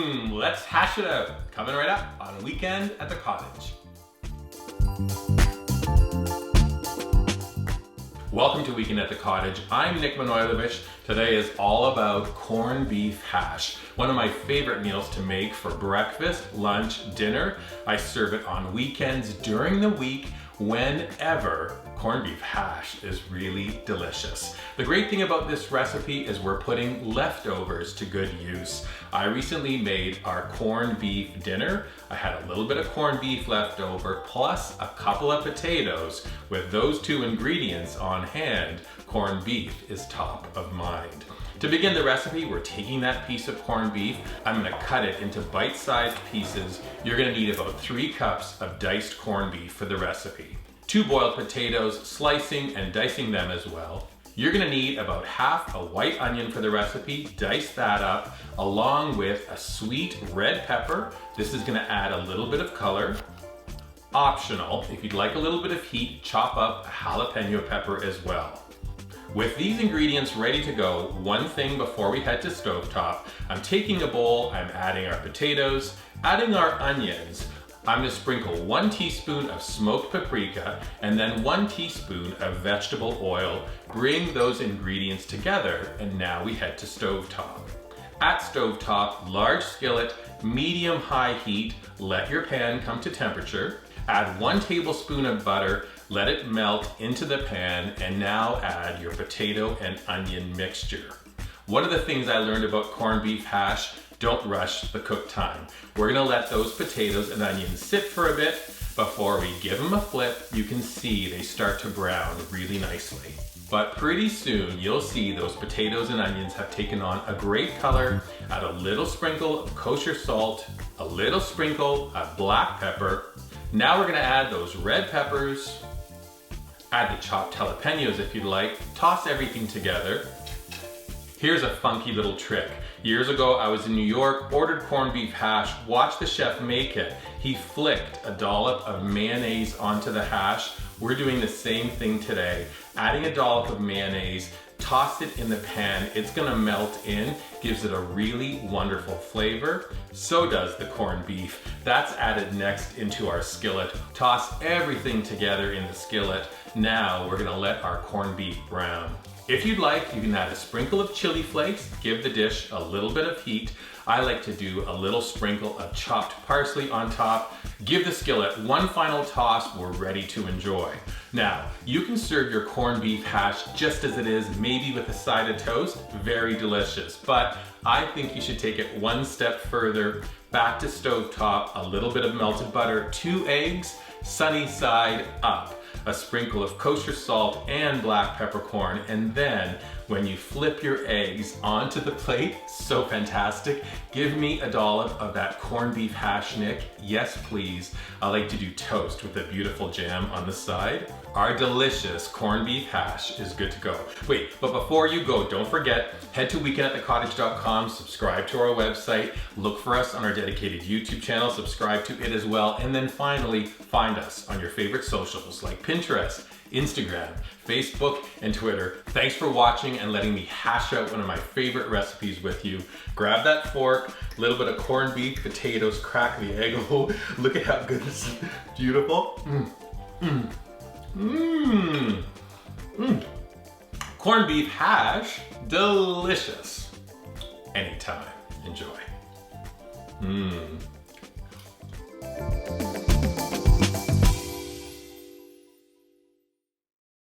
Let's hash it out. Coming right up on Weekend at the Cottage. Welcome to Weekend at the Cottage. I'm Nik Manojlovich. Today is all about corned beef hash, one of my favorite meals to make for breakfast, lunch, dinner. I serve it on weekends during the week whenever. Corned beef hash is really delicious. The great thing about this recipe is we're putting leftovers to good use. I recently made our corned beef dinner. I had a little bit of corned beef left over, plus a couple of potatoes. With those two ingredients on hand, corned beef is top of mind. To begin the recipe, we're taking that piece of corned beef. I'm gonna cut it into bite-sized pieces. You're gonna need about 3 cups of diced corned beef for the recipe. 2 boiled potatoes, slicing and dicing them as well. You're gonna need about half a white onion for the recipe. Dice that up, along with a sweet red pepper. This is gonna add a little bit of color. Optional, if you'd like a little bit of heat, chop up a jalapeno pepper as well. With these ingredients ready to go, one thing before we head to stovetop, I'm taking a bowl, I'm adding our potatoes, adding our onions. I'm gonna sprinkle 1 teaspoon of smoked paprika and then 1 teaspoon of vegetable oil. Bring those ingredients together, and now we head to stovetop. At stovetop, large skillet, medium-high heat, let your pan come to temperature. Add 1 tablespoon of butter, let it melt into the pan, and now add your potato and onion mixture. One of the things I learned about corned beef hash: don't rush the cook time. We're gonna let those potatoes and onions sit for a bit before we give them a flip. You can see they start to brown really nicely. But pretty soon you'll see those potatoes and onions have taken on a great color. Add a little sprinkle of kosher salt, a little sprinkle of black pepper. Now we're gonna add those red peppers. Add the chopped jalapeños if you'd like. Toss everything together. Here's a funky little trick. Years ago, I was in New York, ordered corned beef hash, watched the chef make it. He flicked a dollop of mayonnaise onto the hash. We're doing the same thing today. Adding a dollop of mayonnaise, toss it in the pan. It's gonna melt in, gives it a really wonderful flavor. So does the corned beef. That's added next into our skillet. Toss everything together in the skillet. Now we're gonna let our corned beef brown. If you'd like, you can add a sprinkle of chili flakes, give the dish a little bit of heat. I like to do a little sprinkle of chopped parsley on top. Give the skillet one final toss, we're ready to enjoy. Now, you can serve your corned beef hash just as it is, maybe with a side of toast, very delicious. But I think you should take it one step further, back to stovetop, a little bit of melted butter, 2 eggs, sunny side up. A sprinkle of kosher salt and black peppercorn, and then when you flip your eggs onto the plate, so fantastic, give me a dollop of that corned beef hash, Nick. Yes, please. I like to do toast with a beautiful jam on the side. Our delicious corned beef hash is good to go. Wait, but before you go, don't forget, head to weekendатthecottage.com, subscribe to our website, look for us on our dedicated YouTube channel, subscribe to it as well, and then finally, find us on your favorite socials like Pinterest, Instagram, Facebook, and Twitter. Thanks for watching and letting me hash out one of my favorite recipes with you. Grab that fork, a little bit of corned beef, potatoes, crack the egg. Oh, look at how good this is. Beautiful. Corned beef hash, delicious. Anytime. Enjoy.